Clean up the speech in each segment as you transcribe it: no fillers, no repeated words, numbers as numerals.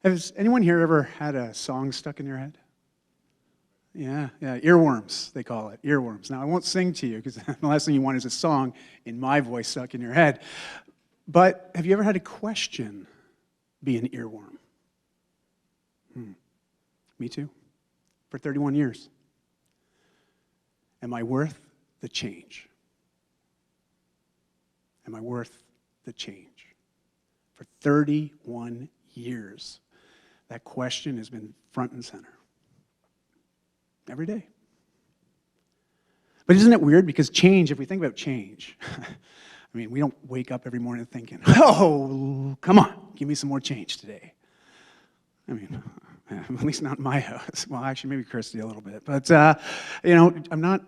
Has anyone here ever had a song stuck in your head? Yeah, earworms, they call it, earworms. Now, I won't sing to you because the last thing you want is a song in my voice stuck in your head. But have you ever had a question be an earworm? Me too, for 31 years. Am I worth the change? Am I worth the change? For 31 years, that question has been front and center. Every day. But isn't it weird? Because change, if we think about change, I mean, we don't wake up every morning thinking, oh, come on, give me some more change today. I mean, at least not in my house. Well, actually, maybe Christy a little bit. But, I'm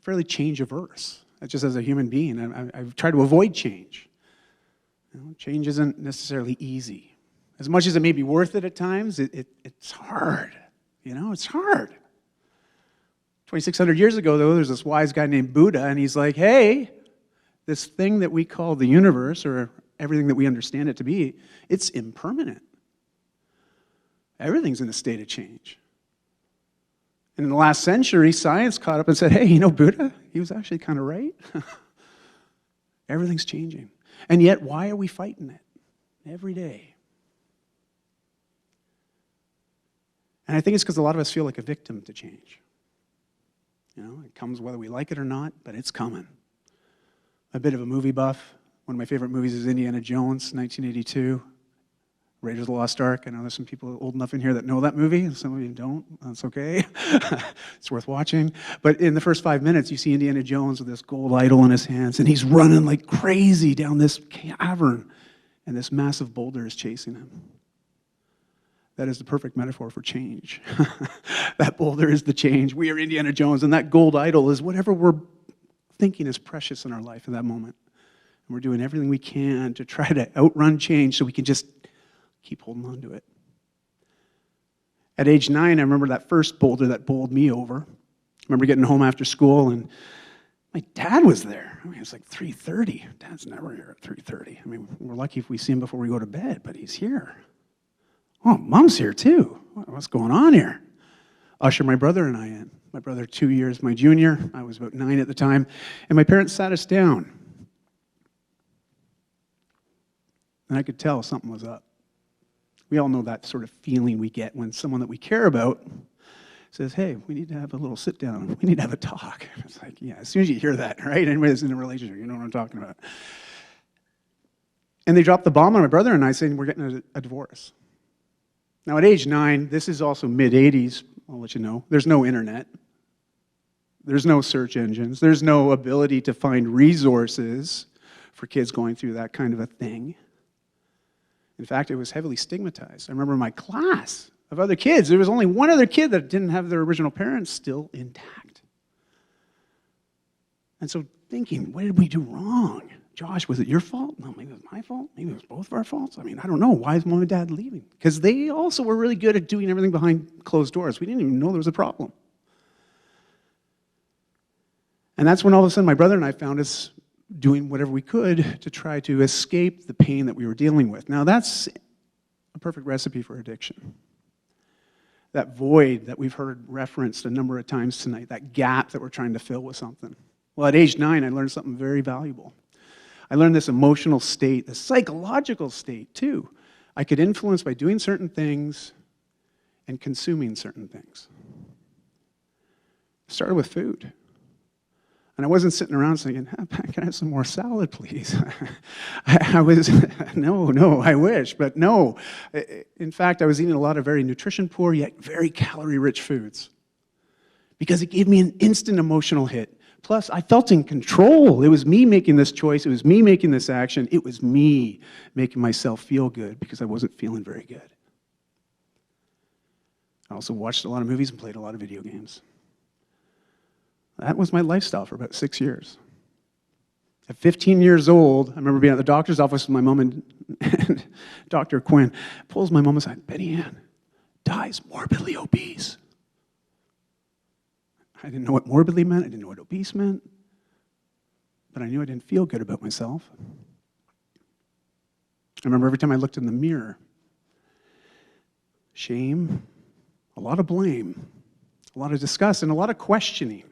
fairly change averse. Just as a human being, I've tried to avoid change. Change isn't necessarily easy. As much as it may be worth it at times, it's hard. It's hard. 2,600 years ago, though, there's this wise guy named Buddha, and he's like, hey, this thing that we call the universe, or everything that we understand it to be, it's impermanent. Everything's in a state of change. And in the last century, science caught up and said, hey, Buddha, he was actually kind of right. Everything's changing. And yet, why are we fighting it every day? And I think it's because a lot of us feel like a victim to change. It comes whether we like it or not, but it's coming. I'm a bit of a movie buff. One of my favorite movies is Indiana Jones, 1982. Raiders of the Lost Ark. I know there's some people old enough in here that know that movie, and some of you don't. That's okay. It's worth watching. But in the first 5 minutes, you see Indiana Jones with this gold idol in his hands, and he's running like crazy down this cavern, and this massive boulder is chasing him. That is the perfect metaphor for change. That boulder is the change. We are Indiana Jones, and that gold idol is whatever we're thinking is precious in our life at that moment. And we're doing everything we can to try to outrun change so we can just keep holding on to it. At age 9, I remember that first boulder that bowled me over. I remember getting home after school, and my dad was there. I mean, it's like 3:30. Dad's never here at 3:30. I mean, we're lucky if we see him before we go to bed, but he's here. Oh, Mom's here too. What's going on here? Usher my brother and I in. My brother 2 years my junior. I was about 9 at the time. And my parents sat us down. And I could tell something was up. We all know that sort of feeling we get when someone that we care about says, hey, we need to have a little sit down. We need to have a talk. It's like, yeah, as soon as you hear that, right? Anybody that's in a relationship, you know what I'm talking about. And they dropped the bomb on my brother and I saying, we're getting a divorce. Now, at age 9, this is also mid-'80s, I'll let you know. There's no internet. There's no search engines. There's no ability to find resources for kids going through that kind of a thing. In fact, it was heavily stigmatized. I remember my class of other kids, there was only one other kid that didn't have their original parents still intact. And so thinking, what did we do wrong? Josh, was it your fault? No, maybe it was my fault. Maybe it was both of our faults. I mean, I don't know. Why is Mom and Dad leaving? Because they also were really good at doing everything behind closed doors. We didn't even know there was a problem. And that's when all of a sudden my brother and I found us doing whatever we could to try to escape the pain that we were dealing with. Now, that's a perfect recipe for addiction. That void that we've heard referenced a number of times tonight, that gap that we're trying to fill with something. Well, at age 9, I learned something very valuable. I learned this emotional state, this psychological state, too. I could influence by doing certain things and consuming certain things. It started with food. And I wasn't sitting around saying, can I have some more salad, please? I was, no, I wish, but no. In fact, I was eating a lot of very nutrition-poor, yet very calorie-rich foods. Because it gave me an instant emotional hit. Plus, I felt in control. It was me making this choice. It was me making this action. It was me making myself feel good because I wasn't feeling very good. I also watched a lot of movies and played a lot of video games. That was my lifestyle for about 6 years. At 15 years old, I remember being at the doctor's office with my mom, and Dr. Quinn pulls my mom aside. Betty Ann dies morbidly obese. I didn't know what morbidly meant. I didn't know what obese meant. But I knew I didn't feel good about myself. I remember every time I looked in the mirror, shame, a lot of blame, a lot of disgust, and a lot of questioning.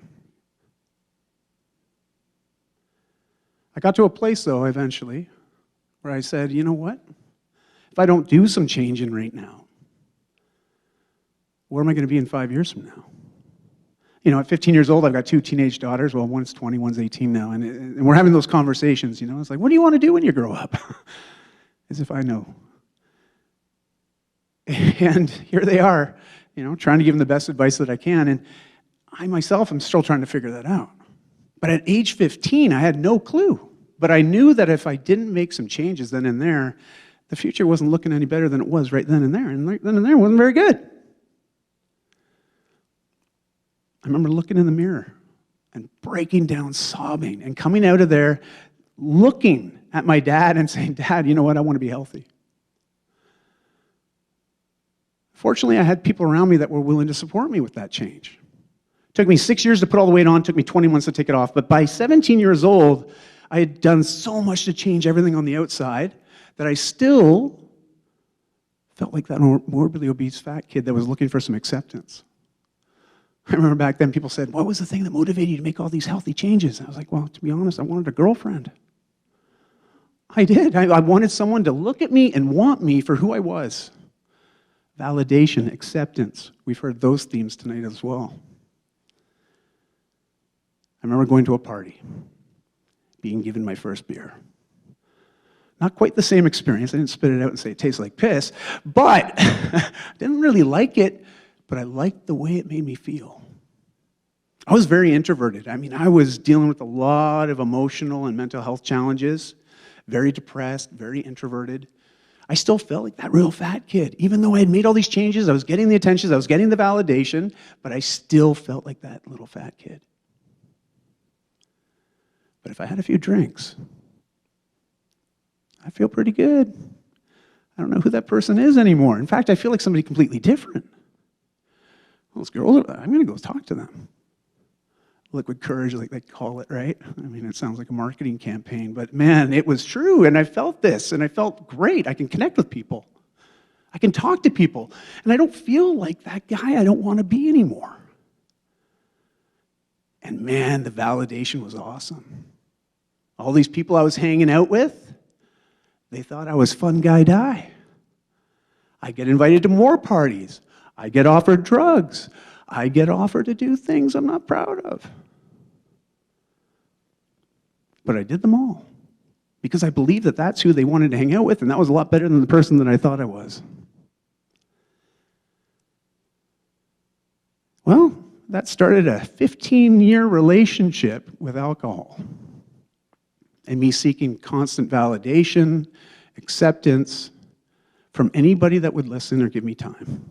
I got to a place, though, eventually, where I said, you know what? If I don't do some changing right now, where am I going to be in 5 years from now? You know, at 15 years old, I've got 2 teenage daughters. Well, one's 20, one's 18 now. And we're having those conversations, you know. It's like, what do you want to do when you grow up? As if I know. And here they are, you know, trying to give them the best advice that I can. And I myself am still trying to figure that out. But at age 15, I had no clue. But I knew that if I didn't make some changes then and there, the future wasn't looking any better than it was right then and there. And right then and there wasn't very good. I remember looking in the mirror and breaking down, sobbing, and coming out of there looking at my dad and saying, Dad, you know what? I want to be healthy. Fortunately, I had people around me that were willing to support me with that change. It took me 6 years to put all the weight on. It took me 20 months to take it off. But by 17 years old, I had done so much to change everything on the outside that I still felt like that morbidly obese fat kid that was looking for some acceptance. I remember back then people said, what was the thing that motivated you to make all these healthy changes? I was like, well, to be honest, I wanted a girlfriend. I did. I wanted someone to look at me and want me for who I was. Validation, acceptance. We've heard those themes tonight as well. I remember going to a party, being given my first beer. Not quite the same experience. I didn't spit it out and say it tastes like piss, but I didn't really like it, but I liked the way it made me feel. I was very introverted. I mean, I was dealing with a lot of emotional and mental health challenges, very depressed, very introverted. I still felt like that real fat kid. Even though I had made all these changes, I was getting the attention, I was getting the validation, but I still felt like that little fat kid. But if I had a few drinks, I feel pretty good. I don't know who that person is anymore. In fact, I feel like somebody completely different. Those girls, I'm going to go talk to them. Liquid courage, like they call it, right? I mean, it sounds like a marketing campaign, but man, it was true, and I felt this, and I felt great. I can connect with people. I can talk to people, and I don't feel like that guy I don't want to be anymore. And man, the validation was awesome. All these people I was hanging out with, they thought I was fun guy die. I get invited to more parties. I get offered drugs. I get offered to do things I'm not proud of. But I did them all because I believed that that's who they wanted to hang out with, and that was a lot better than the person that I thought I was. Well, that started a 15-year relationship with alcohol and me seeking constant validation, acceptance from anybody that would listen or give me time.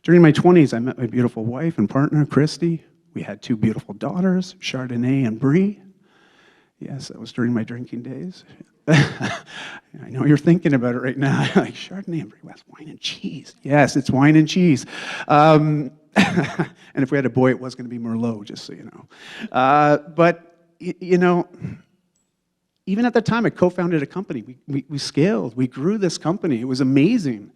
During my 20s, I met my beautiful wife and partner, Christy. We had 2 beautiful daughters, Chardonnay and Brie. Yes, that was during my drinking days. I know you're thinking about it right now. Like, Chardonnay and Brie, that's wine and cheese. Yes, it's wine and cheese. And if we had a boy, it was going to be Merlot, just so you know. But, you know, even at that time, I co-founded a company. We scaled. We grew this company. It was amazing.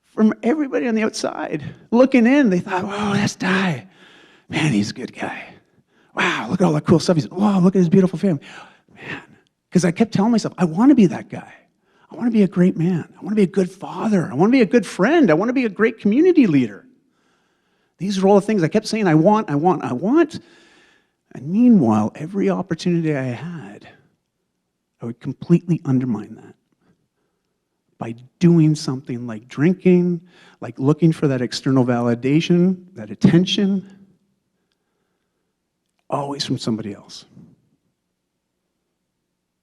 From everybody on the outside looking in, they thought, wow, that's Ty. Man, he's a good guy. Wow, look at all that cool stuff. He's, wow, look at his beautiful family. Man, because I kept telling myself, I want to be that guy. I want to be a great man. I want to be a good father. I want to be a good friend. I want to be a great community leader. These are all the things I kept saying, I want. And meanwhile, every opportunity I had, I would completely undermine that by doing something like drinking, like looking for that external validation, that attention, always from somebody else.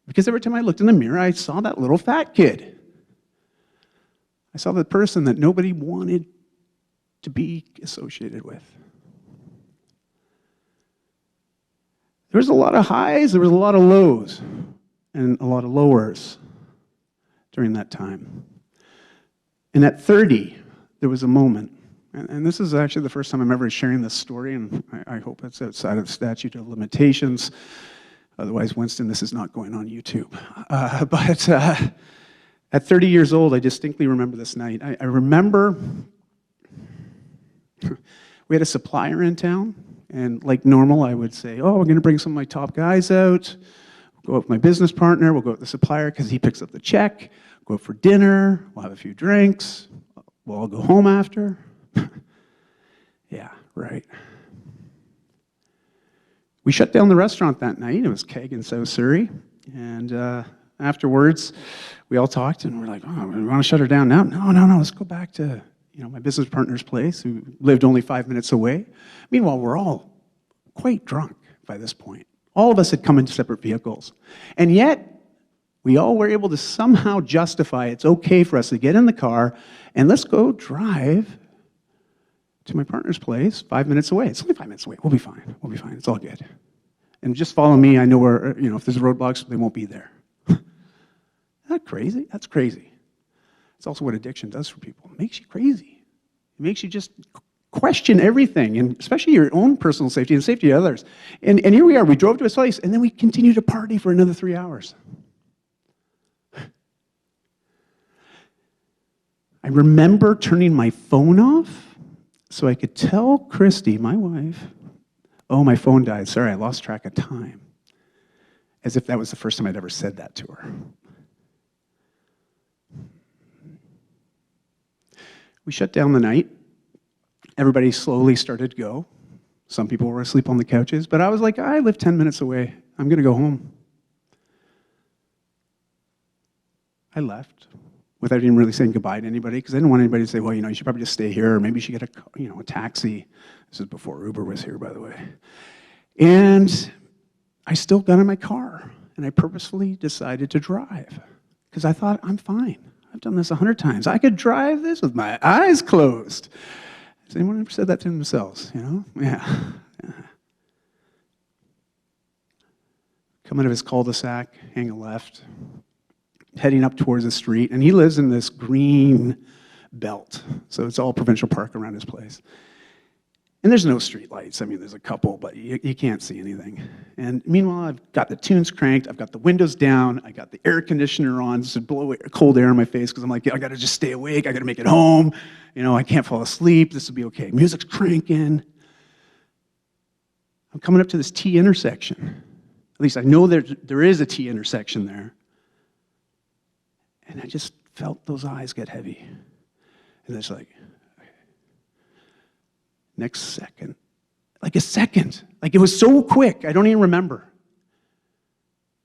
Because every time I looked in the mirror, I saw that little fat kid. I saw the person that nobody wanted to be associated with. There was a lot of highs, there was a lot of lows, and a lot of lowers during that time. And at 30, there was a moment, and this is actually the first time I'm ever sharing this story, and I hope it's outside of the statute of limitations. Otherwise, Winston, this is not going on YouTube. But At 30 years old, I distinctly remember this night. I remember we had a supplier in town, and like normal, I would say, oh, we're going to bring some of my top guys out. We'll go out with my business partner. We'll go with the supplier because he picks up the check. Go out for dinner. We'll have a few drinks. We'll all go home after. Yeah, right. We shut down the restaurant that night. It was Keg in South Surrey. And afterwards, we all talked, and we're like, oh, we want to shut her down now? No, let's go back to my business partner's place, who lived only 5 minutes away. Meanwhile, we're all quite drunk by this point. All of us had come in separate vehicles. And yet, we all were able to somehow justify it's okay for us to get in the car and let's go drive to my partner's place 5 minutes away. It's only 5 minutes away. We'll be fine. We'll be fine. It's all good. And just follow me. I know where, if there's roadblocks, they won't be there. Isn't that crazy? That's crazy. It's also what addiction does for people. It makes you crazy. It makes you just question everything, and especially your own personal safety and safety of others. And here we are. We drove to his place, and then we continued to party for another 3 hours. I remember turning my phone off so I could tell Christy, my wife, oh, my phone died. Sorry, I lost track of time. As if that was the first time I'd ever said that to her. We shut down the night. Everybody slowly started to go. Some people were asleep on the couches, but I was like, I live 10 minutes away. I'm going to go home. I left without even really saying goodbye to anybody, because I didn't want anybody to say, well, you should probably just stay here, or maybe you should get a taxi. This is before Uber was here, by the way. And I still got in my car, and I purposefully decided to drive, because I thought, I'm fine. I've done this 100 times. I could drive this with my eyes closed. Has anyone ever said that to themselves? Yeah. Come out of his cul-de-sac, hang a left, heading up towards the street, and he lives in this green belt, so it's all provincial park around his place. And there's no street lights. I mean, there's a couple, but you can't see anything. And meanwhile, I've got the tunes cranked, I've got the windows down, I got the air conditioner on to blow cold air in my face, because I'm like, I gotta just stay awake, I gotta make it home, I can't fall asleep, this will be okay. Music's cranking. I'm coming up to this T intersection. At least I know there is a T intersection there. And I just felt those eyes get heavy. And it's like, next second, like a second. Like it was so quick, I don't even remember.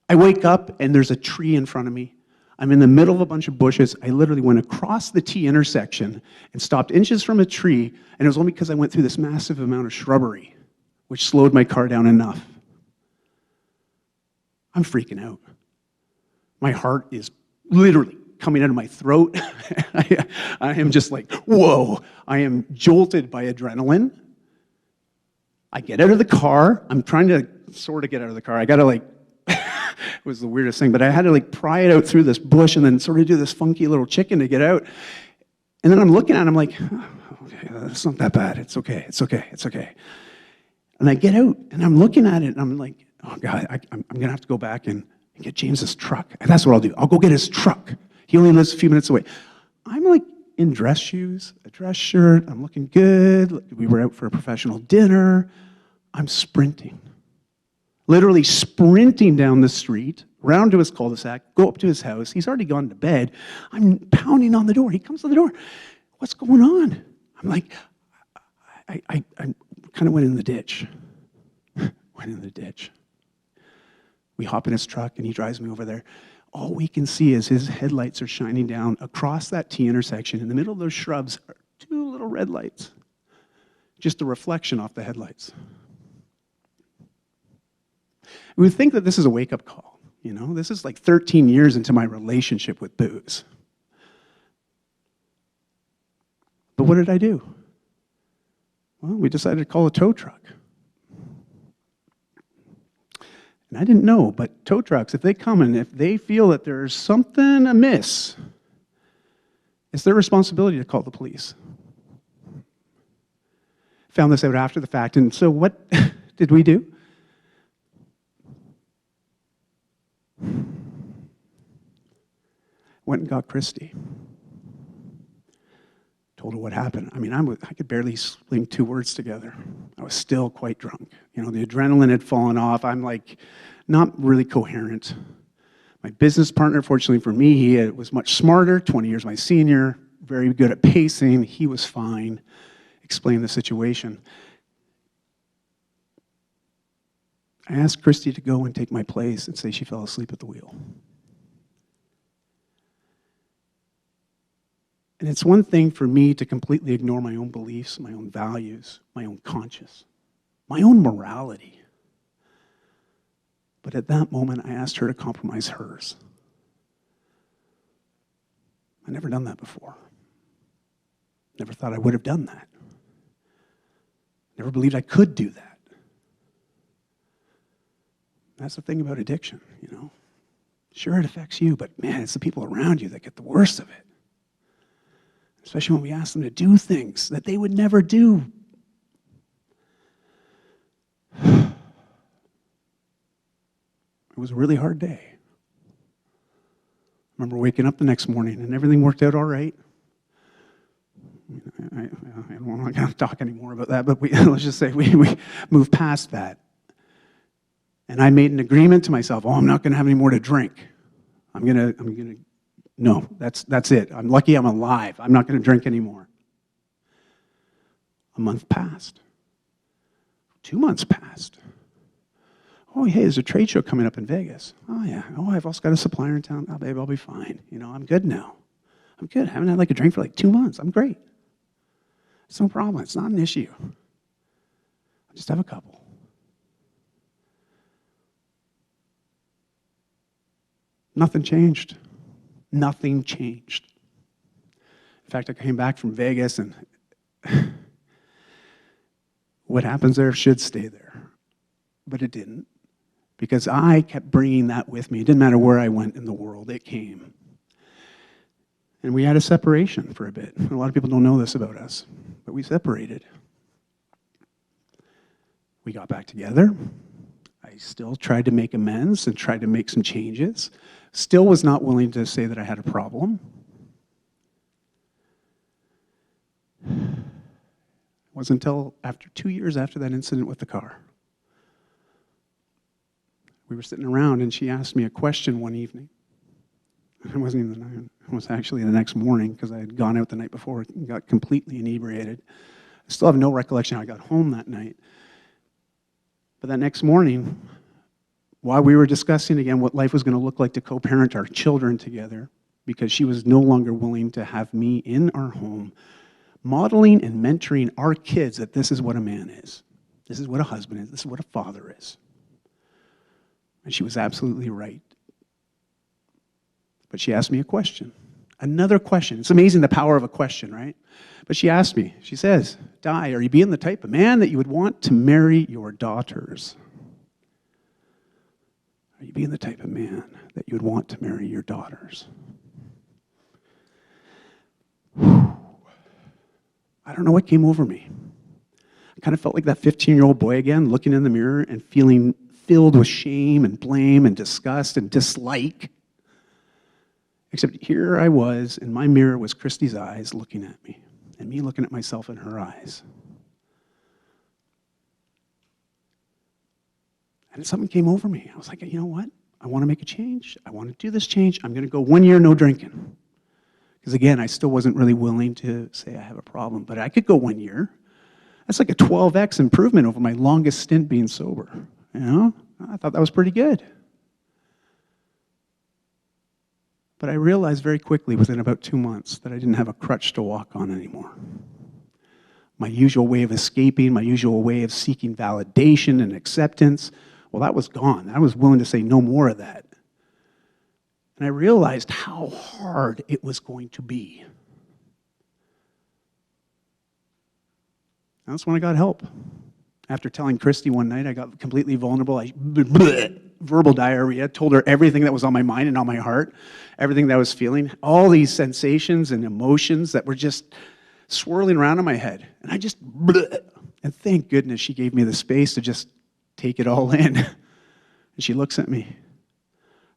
I wake up and there's a tree in front of me. I'm in the middle of a bunch of bushes. I literally went across the T intersection and stopped inches from a tree, and it was only because I went through this massive amount of shrubbery, which slowed my car down enough. I'm freaking out. My heart is literally coming out of my throat. I am just like, whoa. I am jolted by adrenaline. I get out of the car. I'm trying to sort of get out of the car. I got to it was the weirdest thing, but I had to pry it out through this bush and then sort of do this funky little chicken to get out. And then I'm looking at it, I'm like, oh, okay, it's not that bad. It's okay. And I get out and I'm looking at it and I'm like, oh God, I'm going to have to go back and get James's truck. And that's what I'll do. I'll go get his truck. He only lives a few minutes away. I'm in dress shoes, a dress shirt. I'm looking good. We were out for a professional dinner. I'm sprinting. Literally sprinting down the street, round to his cul-de-sac, go up to his house. He's already gone to bed. I'm pounding on the door. He comes to the door. What's going on? I'm like, I kind of went in the ditch. We hop in his truck and he drives me over there. All we can see is his headlights are shining down across that T intersection. In the middle of those shrubs are two little red lights. Just a reflection off the headlights. We would think that this is a wake-up call. This is 13 years into my relationship with booze. But what did I do? Well, we decided to call a tow truck. And I didn't know, but tow trucks, if they come and if they feel that there's something amiss, it's their responsibility to call the police. Found this out after the fact, and so what did we do? went and got Christy. Told her what happened. I mean, I could barely sling 2 words together. I was still quite drunk. You know, the adrenaline had fallen off. I'm like, not really coherent. My business partner, fortunately for me, he was much smarter, 20 years my senior, very good at pacing. He was fine. Explained the situation. I asked Christy to go and take my place and say she fell asleep at the wheel. And it's one thing for me to completely ignore my own beliefs, my own values, my own conscience, my own morality. But at that moment, I asked her to compromise hers. I'd never done that before. Never thought I would have done that. Never believed I could do that. That's the thing about addiction, you know. Sure, it affects you, but man, it's the people around you that get the worst of it. Especially when we ask them to do things that they would never do. It was a really hard day. I remember waking up the next morning and everything worked out all right. I'm not going to talk anymore about that, but let's just say we moved past that. And I made an agreement to myself, I'm not going to have any more to drink. No, that's it. I'm lucky I'm alive. I'm not going to drink anymore. A month passed. 2 months passed. Oh, hey, there's a trade show coming up in Vegas. Oh, yeah. Oh, I've also got a supplier in town. Oh, babe, I'll be fine. You know, I'm good now. I'm good. I haven't had like a drink for like 2 months. I'm great. It's no problem. It's not an issue. I'll just have a couple. Nothing changed. Nothing changed. In fact, I came back from Vegas and what happens there should stay there. But it didn't. Because I kept bringing that with me. It didn't matter where I went in the world, it came. And we had a separation for a bit. A lot of people don't know this about us, but we separated. We got back together. I still tried to make amends and tried to make some changes. Still was not willing to say that I had a problem. It wasn't until after 2 years after that incident with the car. We were sitting around and she asked me a question one evening. It wasn't even the night. It was actually the next morning because I had gone out the night before and got completely inebriated. I still have no recollection how I got home that night. But that next morning, while we were discussing again what life was going to look like to co-parent our children together, because she was no longer willing to have me in our home, modeling and mentoring our kids that this is what a man is. This is what a husband is. This is what a father is. And she was absolutely right. But she asked me a question. Another question. It's amazing the power of a question, right? But she asked me, she says, Di, are you being the type of man that you would want to marry your daughters? Are you being the type of man that you would want to marry your daughters? Whew. I don't know what came over me. I kind of felt like that 15-year-old boy again, looking in the mirror and feeling filled with shame and blame and disgust and dislike. Except here I was, and my mirror was Christy's eyes looking at me, and me looking at myself in her eyes. And something came over me. I was like, you know what? I want to make a change. I want to do this change. I'm going to go 1 year no drinking. Because again, I still wasn't really willing to say I have a problem, but I could go 1 year. That's like a 12x improvement over my longest stint being sober. You know? I thought that was pretty good. But I realized very quickly within about 2 months that I didn't have a crutch to walk on anymore. My usual way of escaping, my usual way of seeking validation and acceptance, well, that was gone. I was willing to say no more of that. And I realized how hard it was going to be. And that's when I got help. After telling Christy one night, I got completely vulnerable. Verbal diarrhea, told her everything that was on my mind and on my heart, everything that I was feeling, all these sensations and emotions that were just swirling around in my head. And I just, and thank goodness she gave me the space to just take it all in. And she looks at me,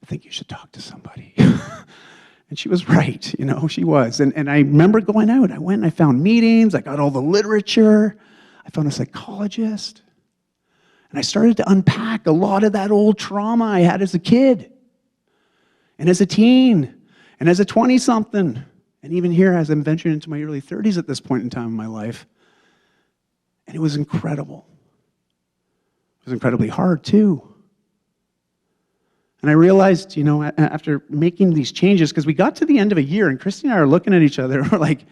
I think you should talk to somebody. And And she was right, you know, she was. And I remember going out. I went and I found meetings. I got all the literature. I found a psychologist. And I started to unpack a lot of that old trauma I had as a kid and as a teen and as a 20-something. And even here, as I'm venturing into my early 30s at this point in time in my life. And it was incredible. It was incredibly hard, too. And I realized, you know, after making these changes, because we got to the end of a year, and Christy and I are looking at each other, and we're like,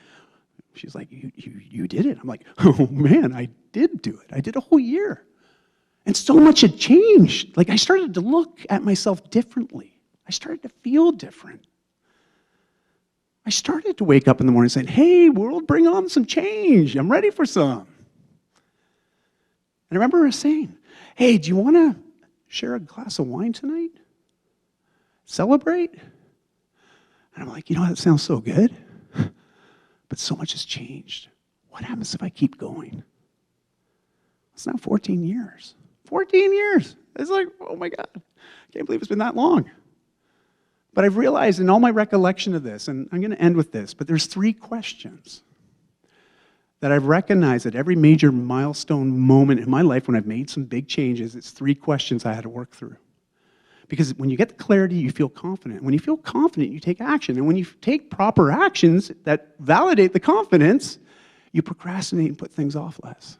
she's like, you did it. I'm like, oh, man, I did do it. I did a whole year. And so much had changed. Like, I started to look at myself differently. I started to feel different. I started to wake up in the morning saying, hey, world, bring on some change. I'm ready for some. And I remember her saying, hey, do you want to share a glass of wine tonight? Celebrate? And I'm like, you know, that sounds so good, but so much has changed. What happens if I keep going? It's now 14 years. 14 years. It's like, oh my God, I can't believe it's been that long. But I've realized in all my recollection of this, and I'm going to end with this, but there's 3 questions that I've recognized at every major milestone moment in my life when I've made some big changes. It's 3 questions I had to work through. Because when you get the clarity, you feel confident. When you feel confident, you take action. And when you take proper actions that validate the confidence, you procrastinate and put things off less.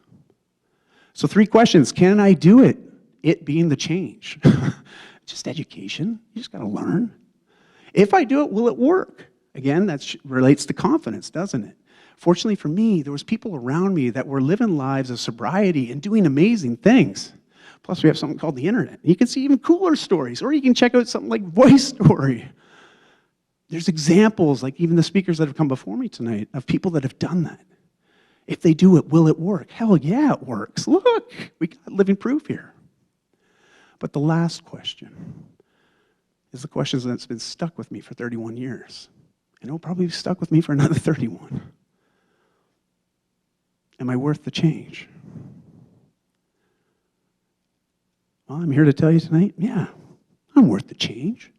So 3 questions. Can I do it? It being the change. Just education. You just got to learn. If I do it, will it work? Again, that relates to confidence, doesn't it? Fortunately for me, there was people around me that were living lives of sobriety and doing amazing things. Plus, we have something called the internet. You can see even cooler stories, or you can check out something like VoiceStory. There's examples, like even the speakers that have come before me tonight, of people that have done that. If they do it, will it work? Hell yeah, it works. Look, we got living proof here. But the last question is the question that's been stuck with me for 31 years. And it'll probably be stuck with me for another 31. Am I worth the change? Well, I'm here to tell you tonight, yeah, I'm worth the change.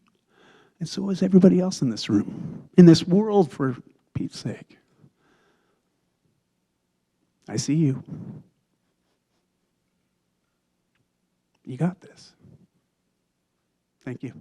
And so is everybody else in this room, in this world, for Pete's sake. I see you. You got this. Thank you.